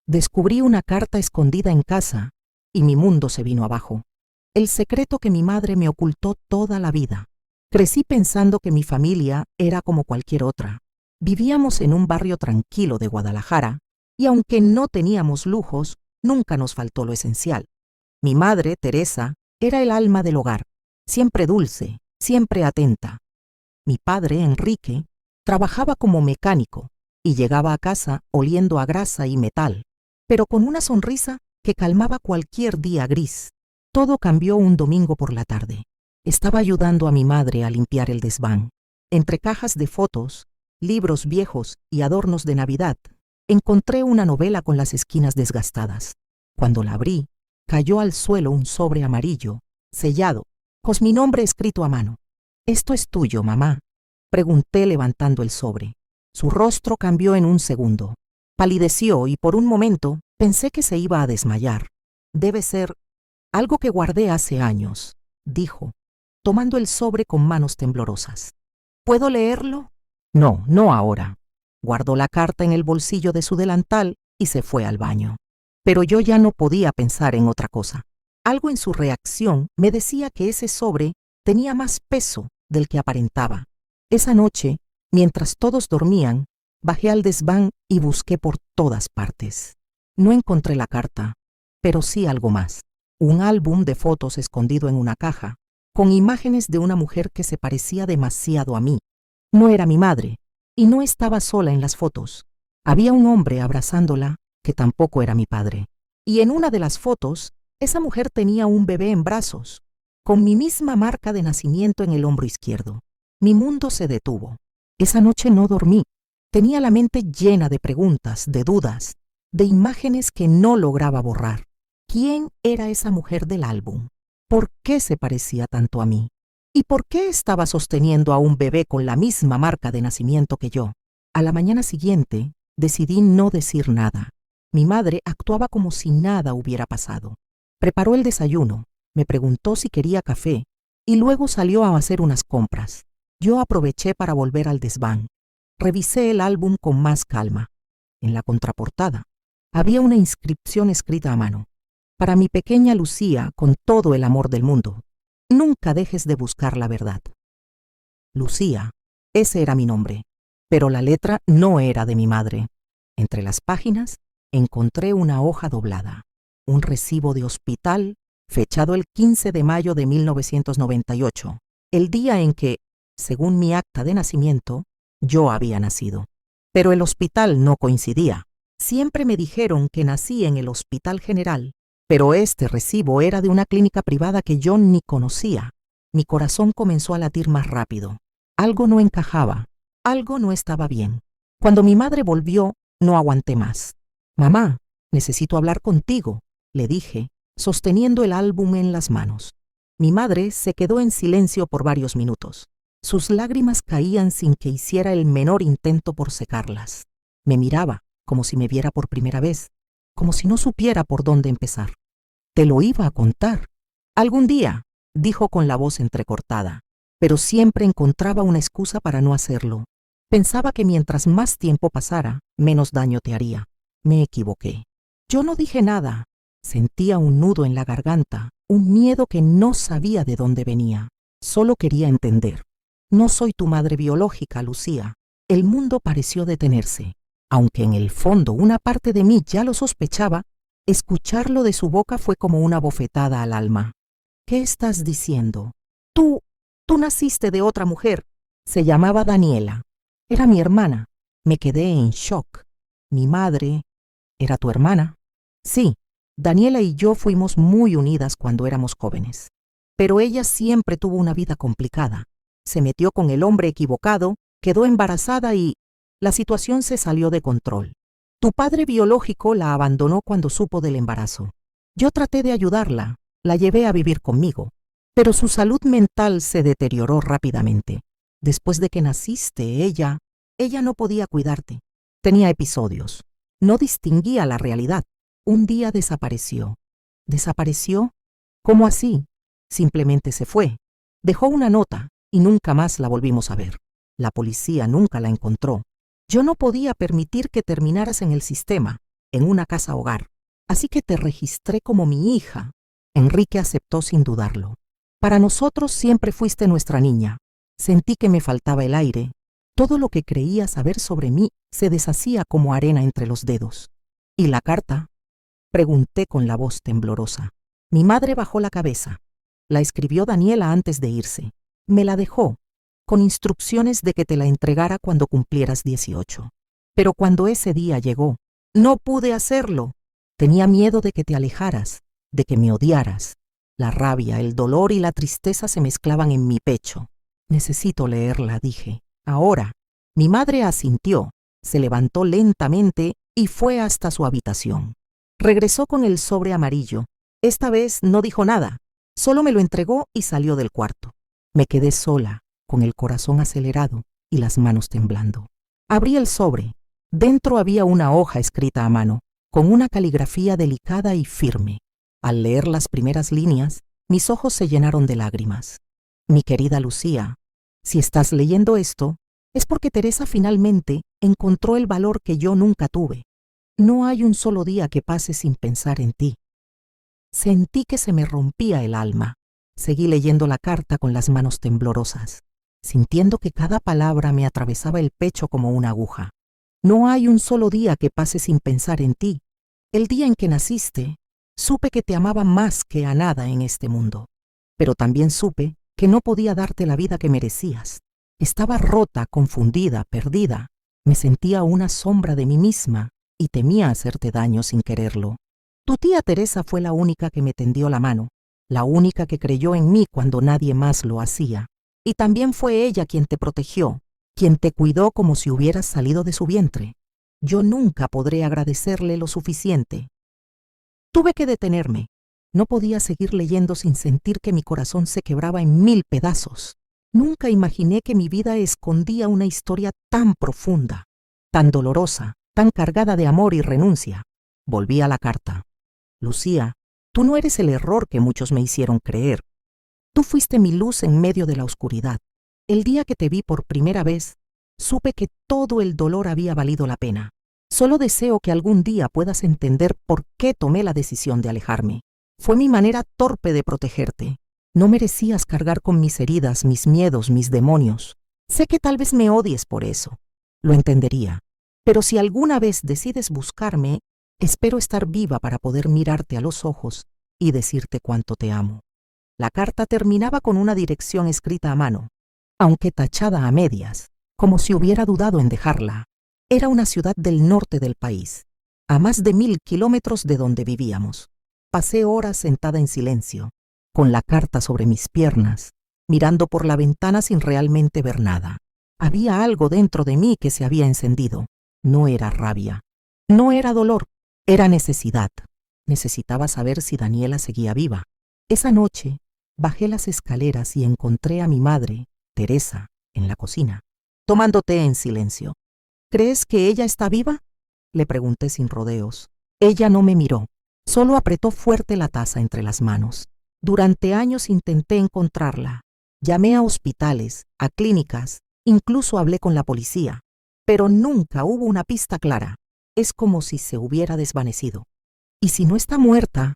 Descubrí una carta escondida en casa y mi mundo se vino abajo. El secreto que mi madre me ocultó toda la vida. Crecí pensando que mi familia era como cualquier otra. Vivíamos en un barrio tranquilo de Guadalajara y aunque no teníamos lujos, nunca nos faltó lo esencial. Mi madre, Teresa, era el alma del hogar, siempre dulce, siempre atenta. Mi padre, Enrique, trabajaba como mecánico y llegaba a casa oliendo a grasa y metal, pero con una sonrisa que calmaba cualquier día gris. Todo cambió un domingo por la tarde. Estaba ayudando a mi madre a limpiar el desván. Entre cajas de fotos, libros viejos y adornos de Navidad, encontré una novela con las esquinas desgastadas. Cuando la abrí, cayó al suelo un sobre amarillo, sellado, con mi nombre escrito a mano. «¿Esto es tuyo, mamá?», pregunté levantando el sobre. Su rostro cambió en un segundo. Palideció y por un momento pensé que se iba a desmayar. «Debe ser algo que guardé hace años», dijo, tomando el sobre con manos temblorosas. «¿Puedo leerlo?» «No, no ahora». Guardó la carta en el bolsillo de su delantal y se fue al baño. Pero yo ya no podía pensar en otra cosa. Algo en su reacción me decía que ese sobre tenía más peso del que aparentaba. Esa noche, mientras todos dormían, bajé al desván y busqué por todas partes. No encontré la carta, pero sí algo más. Un álbum de fotos escondido en una caja, con imágenes de una mujer que se parecía demasiado a mí. No era mi madre, y no estaba sola en las fotos. Había un hombre abrazándola que tampoco era mi padre. Y en una de las fotos, esa mujer tenía un bebé en brazos, con mi misma marca de nacimiento en el hombro izquierdo. Mi mundo se detuvo. Esa noche no dormí. Tenía la mente llena de preguntas, de dudas, de imágenes que no lograba borrar. ¿Quién era esa mujer del álbum? ¿Por qué se parecía tanto a mí? ¿Y por qué estaba sosteniendo a un bebé con la misma marca de nacimiento que yo? A la mañana siguiente, decidí no decir nada. Mi madre actuaba como si nada hubiera pasado. Preparó el desayuno, me preguntó si quería café y luego salió a hacer unas compras. Yo aproveché para volver al desván. Revisé el álbum con más calma. En la contraportada había una inscripción escrita a mano. «Para mi pequeña Lucía, con todo el amor del mundo. Nunca dejes de buscar la verdad». Lucía, ese era mi nombre, pero la letra no era de mi madre. Entre las páginas encontré una hoja doblada, un recibo de hospital fechado el 15 de mayo de 1998, el día en que, según mi acta de nacimiento, yo había nacido. Pero el hospital no coincidía. Siempre me dijeron que nací en el Hospital General, pero este recibo era de una clínica privada que yo ni conocía. Mi corazón comenzó a latir más rápido. Algo no encajaba, algo no estaba bien. Cuando mi madre volvió, no aguanté más. «Mamá, necesito hablar contigo», le dije, sosteniendo el álbum en las manos. Mi madre se quedó en silencio por varios minutos. Sus lágrimas caían sin que hiciera el menor intento por secarlas. Me miraba como si me viera por primera vez, como si no supiera por dónde empezar. «Te lo iba a contar. Algún día», dijo con la voz entrecortada, pero siempre encontraba una excusa para no hacerlo. Pensaba que mientras más tiempo pasara, menos daño te haría. Me equivoqué. Yo no dije nada. Sentía un nudo en la garganta, un miedo que no sabía de dónde venía. Solo quería entender. «No soy tu madre biológica, Lucía». El mundo pareció detenerse. Aunque en el fondo una parte de mí ya lo sospechaba, escucharlo de su boca fue como una bofetada al alma. «¿Qué estás diciendo? Tú naciste de otra mujer». Se llamaba Daniela. Era mi hermana. Me quedé en shock. «¿Mi madre era tu hermana?» «Sí, Daniela y yo fuimos muy unidas cuando éramos jóvenes. Pero ella siempre tuvo una vida complicada. Se metió con el hombre equivocado, quedó embarazada y la situación se salió de control. Tu padre biológico la abandonó cuando supo del embarazo. Yo traté de ayudarla, la llevé a vivir conmigo, pero su salud mental se deterioró rápidamente. Después de que naciste, ella no podía cuidarte. Tenía episodios. No distinguía la realidad. Un día desapareció. ¿Desapareció? ¿Cómo así? Simplemente se fue. Dejó una nota y nunca más la volvimos a ver. La policía nunca la encontró. Yo no podía permitir que terminaras en el sistema. en una casa hogar, así que te registré como mi hija. Enrique aceptó sin dudarlo. Para nosotros siempre fuiste nuestra niña. Sentí que me faltaba el aire. Todo lo que creía saber sobre mí se deshacía como arena entre los dedos. ¿Y la carta?, pregunté con la voz temblorosa. Mi madre bajó la cabeza. La escribió Daniela antes de irse. Me la dejó, con instrucciones de que te la entregara cuando cumplieras 18. Pero cuando ese día llegó, no pude hacerlo. Tenía miedo de que te alejaras, de que me odiaras. La rabia, el dolor y la tristeza se mezclaban en mi pecho. Necesito leerla, dije. Ahora. Mi madre asintió, se levantó lentamente y fue hasta su habitación. Regresó con el sobre amarillo. Esta vez no dijo nada, solo me lo entregó y salió del cuarto. Me quedé sola, con el corazón acelerado y las manos temblando. Abrí el sobre. Dentro había una hoja escrita a mano, con una caligrafía delicada y firme. Al leer las primeras líneas, mis ojos se llenaron de lágrimas. Mi querida Lucía, si estás leyendo esto, es porque Teresa finalmente encontró el valor que yo nunca tuve. No hay un solo día que pase sin pensar en ti. Sentí que se me rompía el alma. Seguí leyendo la carta con las manos temblorosas, sintiendo que cada palabra me atravesaba el pecho como una aguja. No hay un solo día que pase sin pensar en ti. El día en que naciste, supe que te amaba más que a nada en este mundo. Pero también supe que no podía darte la vida que merecías. Estaba rota, confundida, perdida. Me sentía una sombra de mí misma y temía hacerte daño sin quererlo. Tu tía Teresa fue la única que me tendió la mano, la única que creyó en mí cuando nadie más lo hacía. Y también fue ella quien te protegió, quien te cuidó como si hubieras salido de su vientre. Yo nunca podré agradecerle lo suficiente. Tuve que detenerme. No podía seguir leyendo sin sentir que mi corazón se quebraba en 1000 pedazos. Nunca imaginé que mi vida escondía una historia tan profunda, tan dolorosa, tan cargada de amor y renuncia. Volví a la carta. Lucía, tú no eres el error que muchos me hicieron creer. Tú fuiste mi luz en medio de la oscuridad. El día que te vi por primera vez, supe que todo el dolor había valido la pena. Solo deseo que algún día puedas entender por qué tomé la decisión de alejarme. Fue mi manera torpe de protegerte. No merecías cargar con mis heridas, mis miedos, mis demonios. Sé que tal vez me odies por eso. Lo entendería. Pero si alguna vez decides buscarme, espero estar viva para poder mirarte a los ojos y decirte cuánto te amo. La carta terminaba con una dirección escrita a mano, aunque tachada a medias, como si hubiera dudado en dejarla. Era una ciudad del norte del país, a más de 1000 kilómetros de donde vivíamos. Pasé horas sentada en silencio, con la carta sobre mis piernas, mirando por la ventana sin realmente ver nada. Había algo dentro de mí que se había encendido. No era rabia, no era dolor, era necesidad. Necesitaba saber si Daniela seguía viva. Esa noche, bajé las escaleras y encontré a mi madre, Teresa, en la cocina, tomando té en silencio. ¿Crees que ella está viva?, le pregunté sin rodeos. Ella no me miró, solo apretó fuerte la taza entre las manos. Durante años intenté encontrarla. Llamé a hospitales, a clínicas, incluso hablé con la policía, pero nunca hubo una pista clara. Es como si se hubiera desvanecido. ¿Y si no está muerta?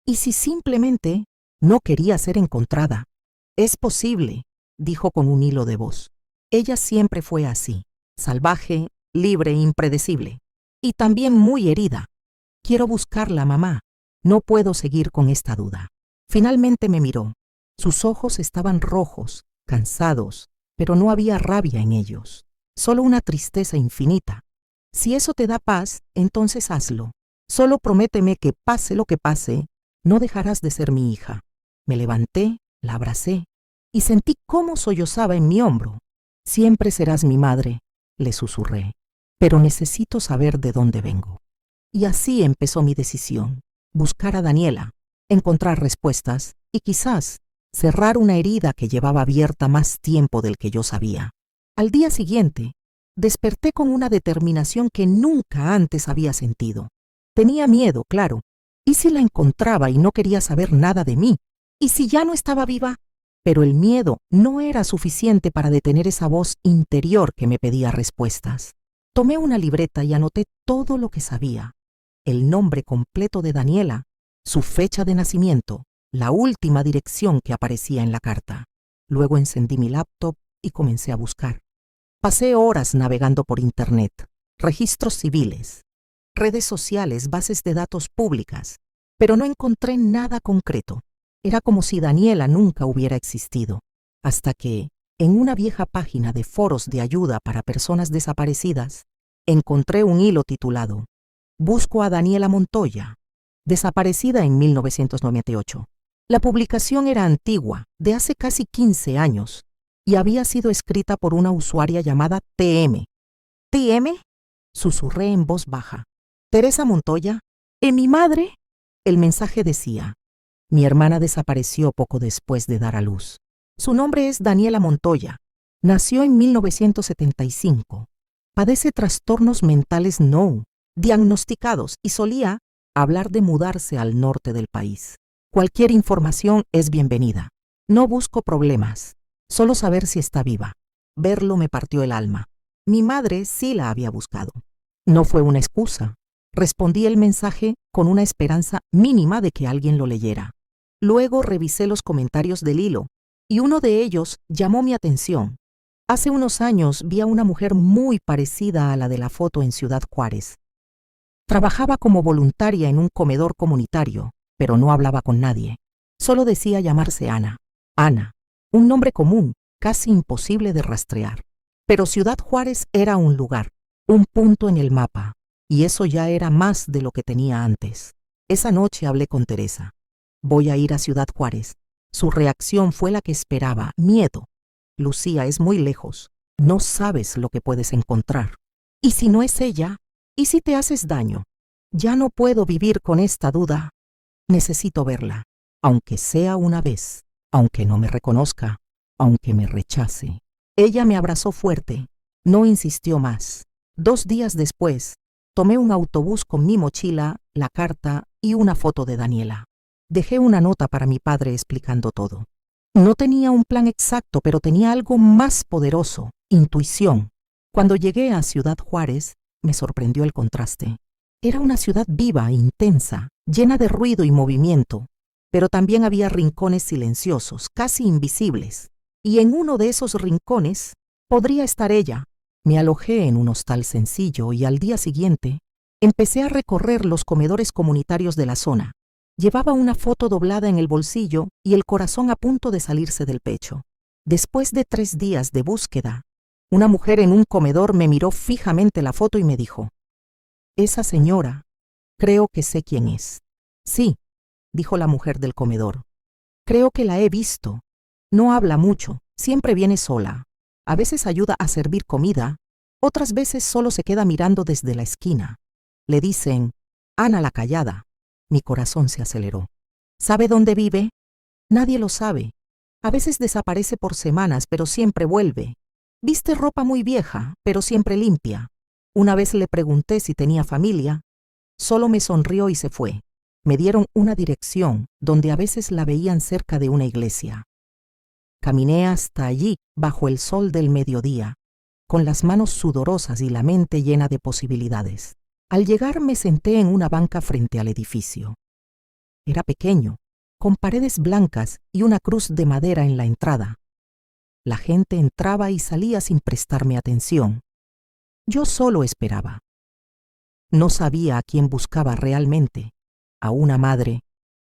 ¿Y si simplemente no quería ser encontrada? Es posible, dijo con un hilo de voz. Ella siempre fue así, salvaje, libre, impredecible. Y también muy herida. Quiero buscarla, mamá. No puedo seguir con esta duda. Finalmente me miró. Sus ojos estaban rojos, cansados, pero no había rabia en ellos, solo una tristeza infinita. Si eso te da paz, entonces hazlo. Solo prométeme que pase lo que pase, no dejarás de ser mi hija. Me levanté, la abracé y sentí cómo sollozaba en mi hombro. Siempre serás mi madre, le susurré, pero necesito saber de dónde vengo. Y así empezó mi decisión: buscar a Daniela, encontrar respuestas y quizás cerrar una herida que llevaba abierta más tiempo del que yo sabía. Al día siguiente, desperté con una determinación que nunca antes había sentido. Tenía miedo, claro. ¿Y si la encontraba y no quería saber nada de mí? ¿Y si ya no estaba viva? Pero el miedo no era suficiente para detener esa voz interior que me pedía respuestas. Tomé una libreta y anoté todo lo que sabía. el nombre completo de Daniela, su fecha de nacimiento, la última dirección que aparecía en la carta. Luego encendí mi laptop y comencé a buscar. Pasé horas navegando por Internet, registros civiles, redes sociales, bases de datos públicas, pero no encontré nada concreto. Era como si Daniela nunca hubiera existido, hasta que, en una vieja página de foros de ayuda para personas desaparecidas, encontré un hilo titulado «Busco a Daniela Montoya, desaparecida en 1998». La publicación era antigua, de hace casi 15 años, y había sido escrita por una usuaria llamada TM. ¿TM? Susurré en voz baja. ¿Teresa Montoya? ¿Mi madre? El mensaje decía: mi hermana desapareció poco después de dar a luz. Su nombre es Daniela Montoya. Nació en 1975. Padece trastornos mentales no diagnosticados y solía hablar de mudarse al norte del país. Cualquier información es bienvenida. No busco problemas, solo saber si está viva. Verlo me partió el alma. Mi madre sí la había buscado. No fue una excusa. Respondí el mensaje con una esperanza mínima de que alguien lo leyera. Luego revisé los comentarios del hilo, y uno de ellos llamó mi atención. Hace unos años vi a una mujer muy parecida a la de la foto en Ciudad Juárez. Trabajaba como voluntaria en un comedor comunitario, pero no hablaba con nadie. Solo decía llamarse Ana. Ana, un nombre común, casi imposible de rastrear. Pero Ciudad Juárez era un lugar, un punto en el mapa, y eso ya era más de lo que tenía antes. Esa noche hablé con Teresa. Voy a ir a Ciudad Juárez. Su reacción fue la que esperaba, miedo. Lucía, es muy lejos. No sabes lo que puedes encontrar. ¿Y si no es ella? ¿Y si te haces daño? Ya no puedo vivir con esta duda. Necesito verla, aunque sea una vez, aunque no me reconozca, aunque me rechace. Ella me abrazó fuerte. No insistió más. 2 días después, tomé un autobús con mi mochila, la carta y una foto de Daniela. Dejé una nota para mi padre explicando todo. No tenía un plan exacto, pero tenía algo más poderoso: intuición. Cuando llegué a Ciudad Juárez, me sorprendió el contraste. Era una ciudad viva, intensa, llena de ruido y movimiento, pero también había rincones silenciosos, casi invisibles. Y en uno de esos rincones podría estar ella. Me alojé en un hostal sencillo y al día siguiente empecé a recorrer los comedores comunitarios de la zona. Llevaba una foto doblada en el bolsillo y el corazón a punto de salirse del pecho. Después de 3 días de búsqueda, una mujer en un comedor me miró fijamente la foto y me dijo: «Esa señora, creo que sé quién es». «Sí», dijo la mujer del comedor. «Creo que la he visto. No habla mucho, siempre viene sola. A veces ayuda a servir comida, otras veces solo se queda mirando desde la esquina. Le dicen Ana la Callada». Mi corazón se aceleró. ¿Sabe dónde vive? Nadie lo sabe. A veces desaparece por semanas, pero siempre vuelve. Viste ropa muy vieja, pero siempre limpia. Una vez le pregunté si tenía familia. Solo me sonrió y se fue. Me dieron una dirección donde a veces la veían cerca de una iglesia. Caminé hasta allí, bajo el sol del mediodía, con las manos sudorosas y la mente llena de posibilidades. Al llegar me senté en una banca frente al edificio. Era pequeño, con paredes blancas y una cruz de madera en la entrada. La gente entraba y salía sin prestarme atención. Yo solo esperaba. No sabía a quién buscaba realmente: a una madre,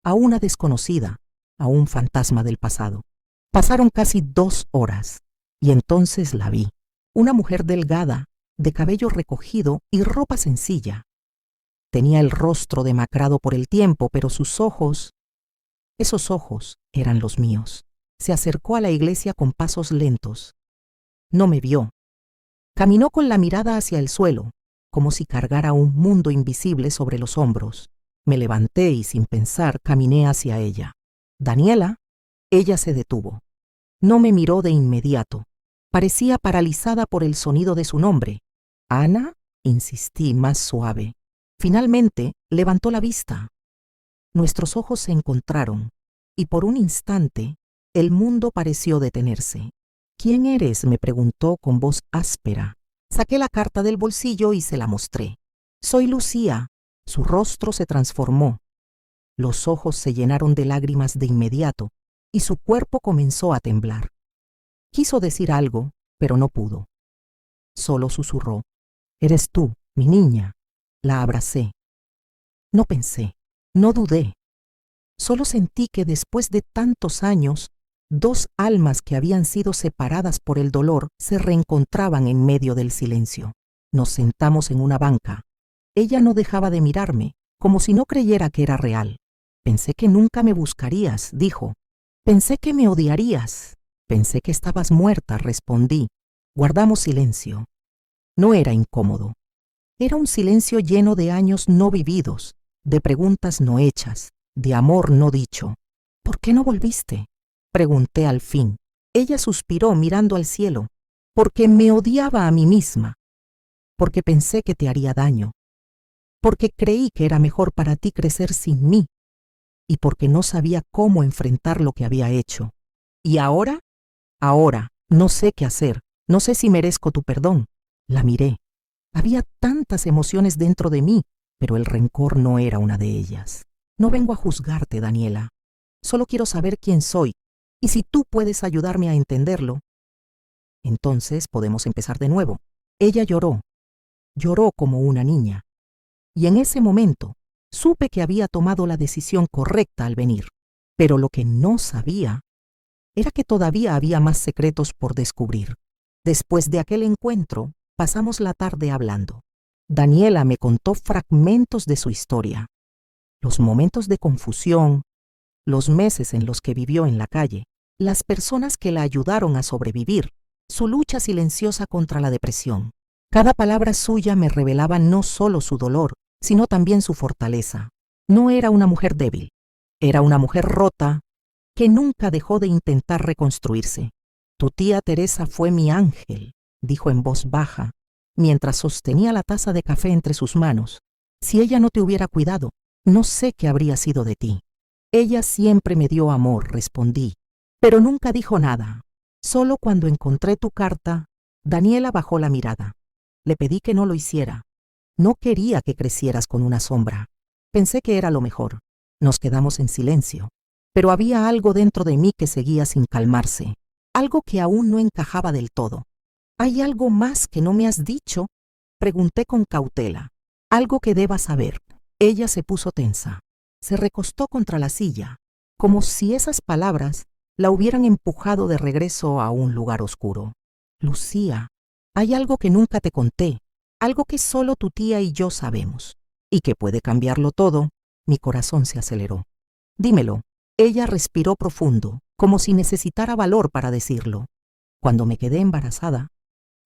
a una desconocida, a un fantasma del pasado. Pasaron casi 2 horas y entonces la vi. Una mujer delgada, de cabello recogido y ropa sencilla. Tenía el rostro demacrado por el tiempo, pero sus ojos, esos ojos eran los míos. Se acercó a la iglesia con pasos lentos. No me vio. Caminó con la mirada hacia el suelo, como si cargara un mundo invisible sobre los hombros. Me levanté y sin pensar caminé hacia ella. «Daniela». Ella se detuvo. No me miró de inmediato. Parecía paralizada por el sonido de su nombre. «¿Ana?», insistí más suave. Finalmente levantó la vista. Nuestros ojos se encontraron y por un instante el mundo pareció detenerse. «¿Quién eres?», me preguntó con voz áspera. Saqué la carta del bolsillo y se la mostré. «Soy Lucía. Su rostro se transformó, los ojos se llenaron de lágrimas de inmediato y su cuerpo comenzó a temblar. Quiso decir algo, pero no pudo. Solo susurró: «Eres tú, mi niña». La abracé. No pensé, no dudé. Solo sentí que después de tantos años, dos almas que habían sido separadas por el dolor se reencontraban en medio del silencio. Nos sentamos en una banca. Ella no dejaba de mirarme, como si no creyera que era real. «Pensé que nunca me buscarías», dijo. «Pensé que me odiarías. Pensé que estabas muerta», respondí. Guardamos silencio. No era incómodo. Era un silencio lleno de años no vividos, de preguntas no hechas, de amor no dicho. «¿Por qué no volviste?», pregunté al fin. Ella suspiró mirando al cielo. «Porque me odiaba a mí misma. Porque pensé que te haría daño. Porque creí que era mejor para ti crecer sin mí. Y porque no sabía cómo enfrentar lo que había hecho. ¿Y ahora? Ahora, no sé qué hacer. No sé si merezco tu perdón». La miré. Había tantas emociones dentro de mí, pero el rencor no era una de ellas. «No vengo a juzgarte, Daniela. Solo quiero saber quién soy, y si tú puedes ayudarme a entenderlo, entonces podemos empezar de nuevo». Ella lloró. Lloró como una niña. Y en ese momento supe que había tomado la decisión correcta al venir. Pero lo que no sabía era que todavía había más secretos por descubrir. Después de aquel encuentro, pasamos la tarde hablando. Daniela me contó fragmentos de su historia. Los momentos de confusión, los meses en los que vivió en la calle, las personas que la ayudaron a sobrevivir, su lucha silenciosa contra la depresión. Cada palabra suya me revelaba no solo su dolor, sino también su fortaleza. No era una mujer débil, era una mujer rota que nunca dejó de intentar reconstruirse. «Tu tía Teresa fue mi ángel», dijo en voz baja, mientras sostenía la taza de café entre sus manos. «Si ella no te hubiera cuidado, no sé qué habría sido de ti». «Ella siempre me dio amor», respondí, pero nunca dijo nada. Solo cuando encontré tu carta, Daniela bajó la mirada. Le pedí que no lo hiciera. No quería que crecieras con una sombra. Pensé que era lo mejor. Nos quedamos en silencio, pero había algo dentro de mí que seguía sin calmarse, algo que aún no encajaba del todo. «¿Hay algo más que no me has dicho?», pregunté con cautela. «Algo que debas saber». Ella se puso tensa. Se recostó contra la silla, como si esas palabras la hubieran empujado de regreso a un lugar oscuro. «Lucía, hay algo que nunca te conté, algo que solo tu tía y yo sabemos, y que puede cambiarlo todo». Mi corazón se aceleró. «Dímelo». Ella respiró profundo, como si necesitara valor para decirlo. «Cuando me quedé embarazada,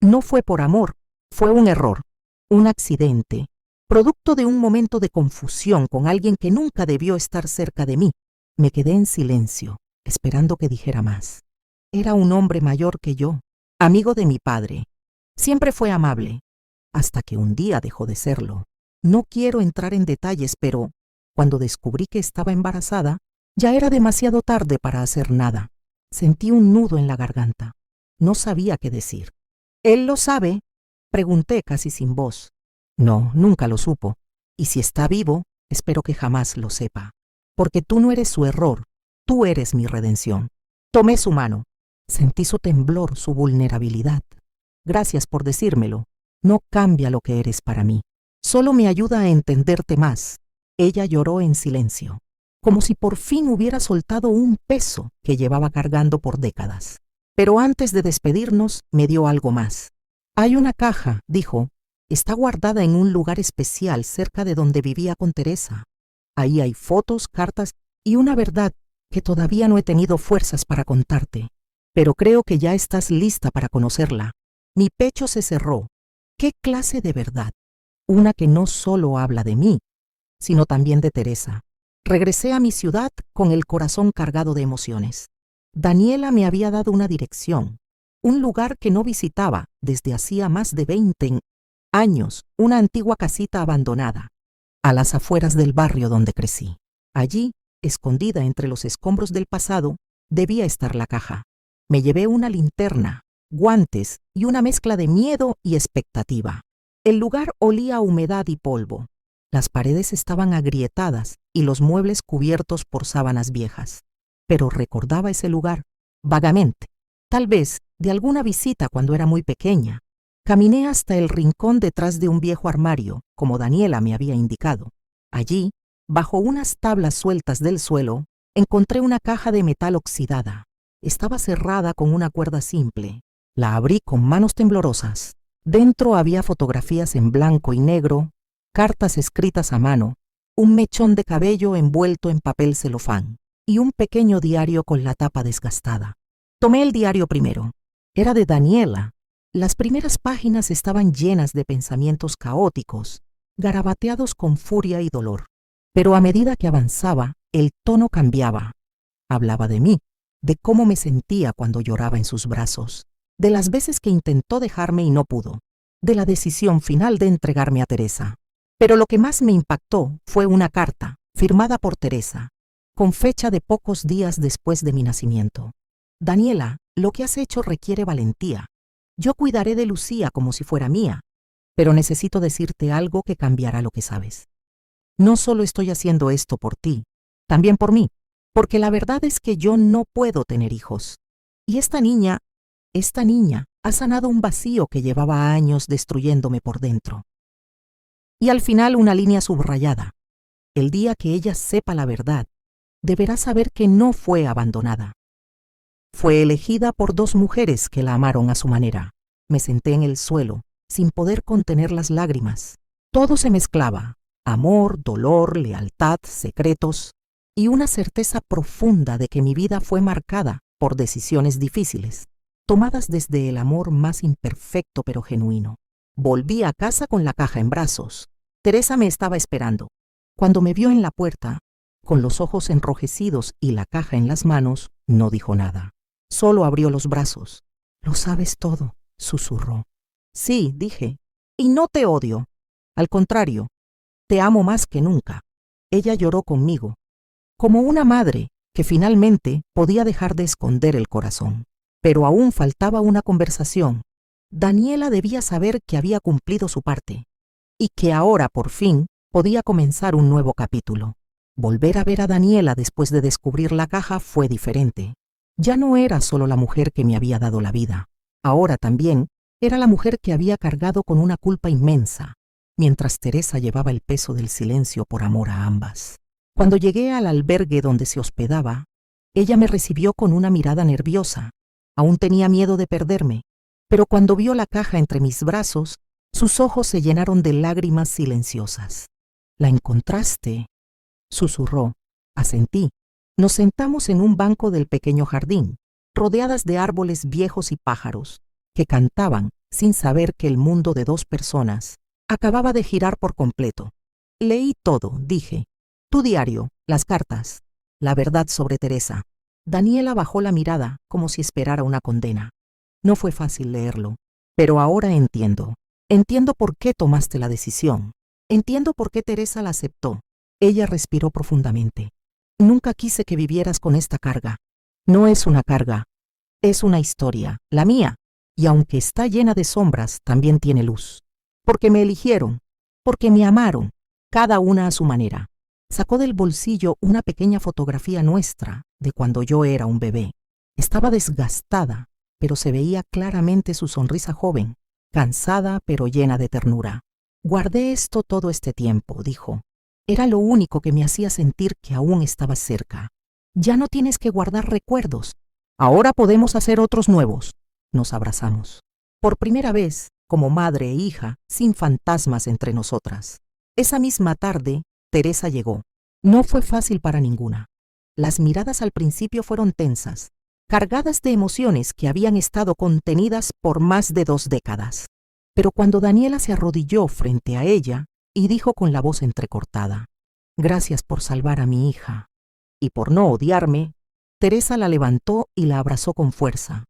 no fue por amor, fue un error, un accidente, producto de un momento de confusión con alguien que nunca debió estar cerca de mí». Me quedé en silencio, esperando que dijera más. Era un hombre mayor que yo, amigo de mi padre. Siempre fue amable, hasta que un día dejó de serlo. No quiero entrar en detalles, pero cuando descubrí que estaba embarazada, ya era demasiado tarde para hacer nada. Sentí un nudo en la garganta. No sabía qué decir. «¿Él lo sabe?», pregunté casi sin voz. «No, nunca lo supo. Y si está vivo, espero que jamás lo sepa. Porque tú no eres su error, tú eres mi redención». Tomé su mano. Sentí su temblor, su vulnerabilidad. «Gracias por decírmelo. No cambia lo que eres para mí. Solo me ayuda a entenderte más». Ella lloró en silencio, como si por fin hubiera soltado un peso que llevaba cargando por décadas. Pero antes de despedirnos, me dio algo más. «Hay una caja», dijo. «Está guardada en un lugar especial cerca de donde vivía con Teresa. Ahí hay fotos, cartas y una verdad que todavía no he tenido fuerzas para contarte. Pero creo que ya estás lista para conocerla». Mi pecho se cerró. ¿Qué clase de verdad? Una que no solo habla de mí, sino también de Teresa. Regresé a mi ciudad con el corazón cargado de emociones. Daniela me había dado una dirección, un lugar que no visitaba desde hacía más de 20 años, una antigua casita abandonada, a las afueras del barrio donde crecí. Allí, escondida entre los escombros del pasado, debía estar la caja. Me llevé una linterna, guantes y una mezcla de miedo y expectativa. El lugar olía a humedad y polvo. Las paredes estaban agrietadas y los muebles cubiertos por sábanas viejas. Pero recordaba ese lugar, vagamente, tal vez de alguna visita cuando era muy pequeña. Caminé hasta el rincón detrás de un viejo armario, como Daniela me había indicado. Allí, bajo unas tablas sueltas del suelo, encontré una caja de metal oxidada. Estaba cerrada con una cuerda simple. La abrí con manos temblorosas. Dentro había fotografías en blanco y negro, cartas escritas a mano, un mechón de cabello envuelto en papel celofán y un pequeño diario con la tapa desgastada. Tomé el diario primero. Era de Daniela. Las primeras páginas estaban llenas de pensamientos caóticos, garabateados con furia y dolor. Pero a medida que avanzaba, el tono cambiaba. Hablaba de mí, de cómo me sentía cuando lloraba en sus brazos, de las veces que intentó dejarme y no pudo, de la decisión final de entregarme a Teresa. Pero lo que más me impactó fue una carta, firmada por Teresa, con fecha de pocos días después de mi nacimiento. Daniela, lo que has hecho requiere valentía. Yo cuidaré de Lucía como si fuera mía, pero necesito decirte algo que cambiará lo que sabes. No solo estoy haciendo esto por ti, también por mí, porque la verdad es que yo no puedo tener hijos. Y esta niña ha sanado un vacío que llevaba años destruyéndome por dentro. Y al final una línea subrayada. El día que ella sepa la verdad, deberá saber que no fue abandonada. Fue elegida por 2 mujeres que la amaron a su manera. Me senté en el suelo, sin poder contener las lágrimas. Todo se mezclaba: amor, dolor, lealtad, secretos y una certeza profunda de que mi vida fue marcada por decisiones difíciles, tomadas desde el amor más imperfecto pero genuino. Volví a casa con la caja en brazos. Teresa me estaba esperando. Cuando me vio en la puerta, con los ojos enrojecidos y la caja en las manos, no dijo nada. Solo abrió los brazos. «Lo sabes todo», susurró. «Sí», dije, «y no te odio. Al contrario, te amo más que nunca». Ella lloró conmigo, como una madre que finalmente podía dejar de esconder el corazón. Pero aún faltaba una conversación. Daniela debía saber que había cumplido su parte y que ahora, por fin, podía comenzar un nuevo capítulo. Volver a ver a Daniela después de descubrir la caja fue diferente. Ya no era solo la mujer que me había dado la vida. Ahora también era la mujer que había cargado con una culpa inmensa, mientras Teresa llevaba el peso del silencio por amor a ambas. Cuando llegué al albergue donde se hospedaba, ella me recibió con una mirada nerviosa. Aún tenía miedo de perderme, pero cuando vio la caja entre mis brazos, sus ojos se llenaron de lágrimas silenciosas. «¿La encontraste?», susurró. Asentí. Nos sentamos en un banco del pequeño jardín, rodeadas de árboles viejos y pájaros, que cantaban sin saber que el mundo de 2 personas acababa de girar por completo. «Leí todo», dije. «Tu diario, las cartas, la verdad sobre Teresa». Daniela bajó la mirada como si esperara una condena. No fue fácil leerlo, pero ahora entiendo. Entiendo por qué tomaste la decisión. Entiendo por qué Teresa la aceptó. Ella respiró profundamente. Nunca quise que vivieras con esta carga. No es una carga, es una historia, la mía, y aunque está llena de sombras, también tiene luz. Porque me eligieron, porque me amaron, cada una a su manera. Sacó del bolsillo una pequeña fotografía nuestra de cuando yo era un bebé. Estaba desgastada, pero se veía claramente su sonrisa joven, cansada pero llena de ternura. «Guardé esto todo este tiempo», dijo. «Era lo único que me hacía sentir que aún estabas cerca. Ya no tienes que guardar recuerdos. Ahora podemos hacer otros nuevos». Nos abrazamos. Por primera vez, como madre e hija, sin fantasmas entre nosotras. Esa misma tarde, Teresa llegó. No fue fácil para ninguna. Las miradas al principio fueron tensas, cargadas de emociones que habían estado contenidas por más de 2 décadas. Pero cuando Daniela se arrodilló frente a ella y dijo con la voz entrecortada: «Gracias por salvar a mi hija y por no odiarme», Teresa la levantó y la abrazó con fuerza.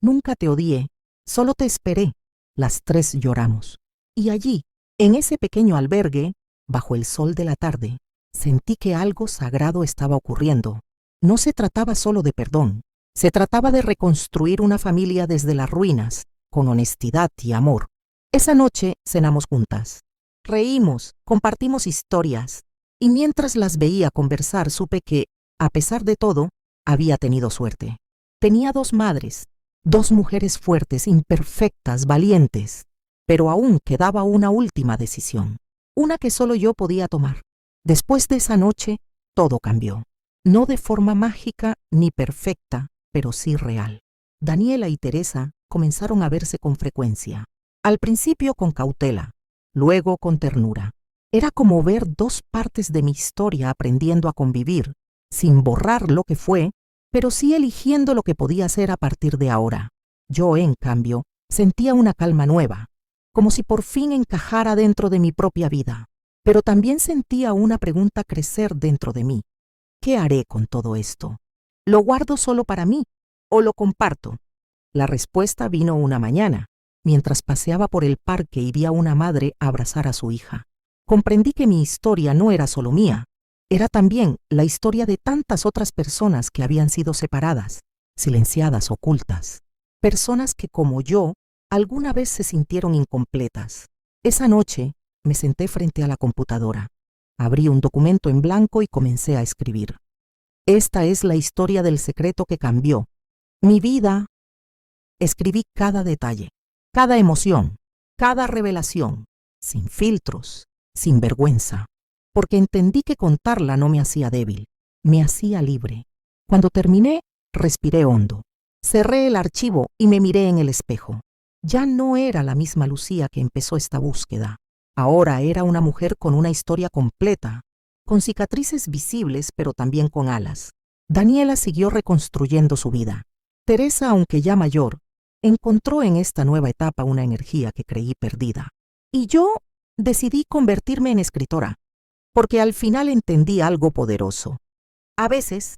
«Nunca te odié, solo te esperé». Las 3 lloramos. Y allí, en ese pequeño albergue, bajo el sol de la tarde, sentí que algo sagrado estaba ocurriendo. No se trataba solo de perdón, se trataba de reconstruir una familia desde las ruinas, con honestidad y amor. Esa noche cenamos juntas. Reímos, compartimos historias, y mientras las veía conversar supe que, a pesar de todo, había tenido suerte. Tenía 2 madres, 2 mujeres fuertes, imperfectas, valientes, pero aún quedaba una última decisión, una que solo yo podía tomar. Después de esa noche, todo cambió. No de forma mágica ni perfecta, pero sí real. Daniela y Teresa comenzaron a verse con frecuencia. Al principio con cautela, luego con ternura. Era como ver 2 partes de mi historia aprendiendo a convivir, sin borrar lo que fue, pero sí eligiendo lo que podía ser a partir de ahora. Yo, en cambio, sentía una calma nueva, como si por fin encajara dentro de mi propia vida. Pero también sentía una pregunta crecer dentro de mí. ¿Qué haré con todo esto? ¿Lo guardo solo para mí o lo comparto? La respuesta vino una mañana, mientras paseaba por el parque y vi a una madre abrazar a su hija. Comprendí que mi historia no era solo mía, era también la historia de tantas otras personas que habían sido separadas, silenciadas, ocultas. Personas que, como yo, alguna vez se sintieron incompletas. Esa noche me senté frente a la computadora. Abrí un documento en blanco y comencé a escribir. Esta es la historia del secreto que cambió mi vida. Escribí cada detalle, cada emoción, cada revelación, sin filtros, sin vergüenza, porque entendí que contarla no me hacía débil, me hacía libre. Cuando terminé, respiré hondo, cerré el archivo y me miré en el espejo. Ya no era la misma Lucía que empezó esta búsqueda. Ahora era una mujer con una historia completa, con cicatrices visibles pero también con alas. Daniela siguió reconstruyendo su vida. Teresa, aunque ya mayor, encontró en esta nueva etapa una energía que creí perdida. Y yo decidí convertirme en escritora, porque al final entendí algo poderoso. A veces,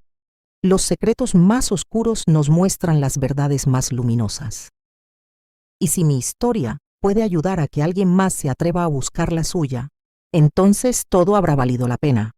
los secretos más oscuros nos muestran las verdades más luminosas. Y si mi historia puede ayudar a que alguien más se atreva a buscar la suya, entonces todo habrá valido la pena.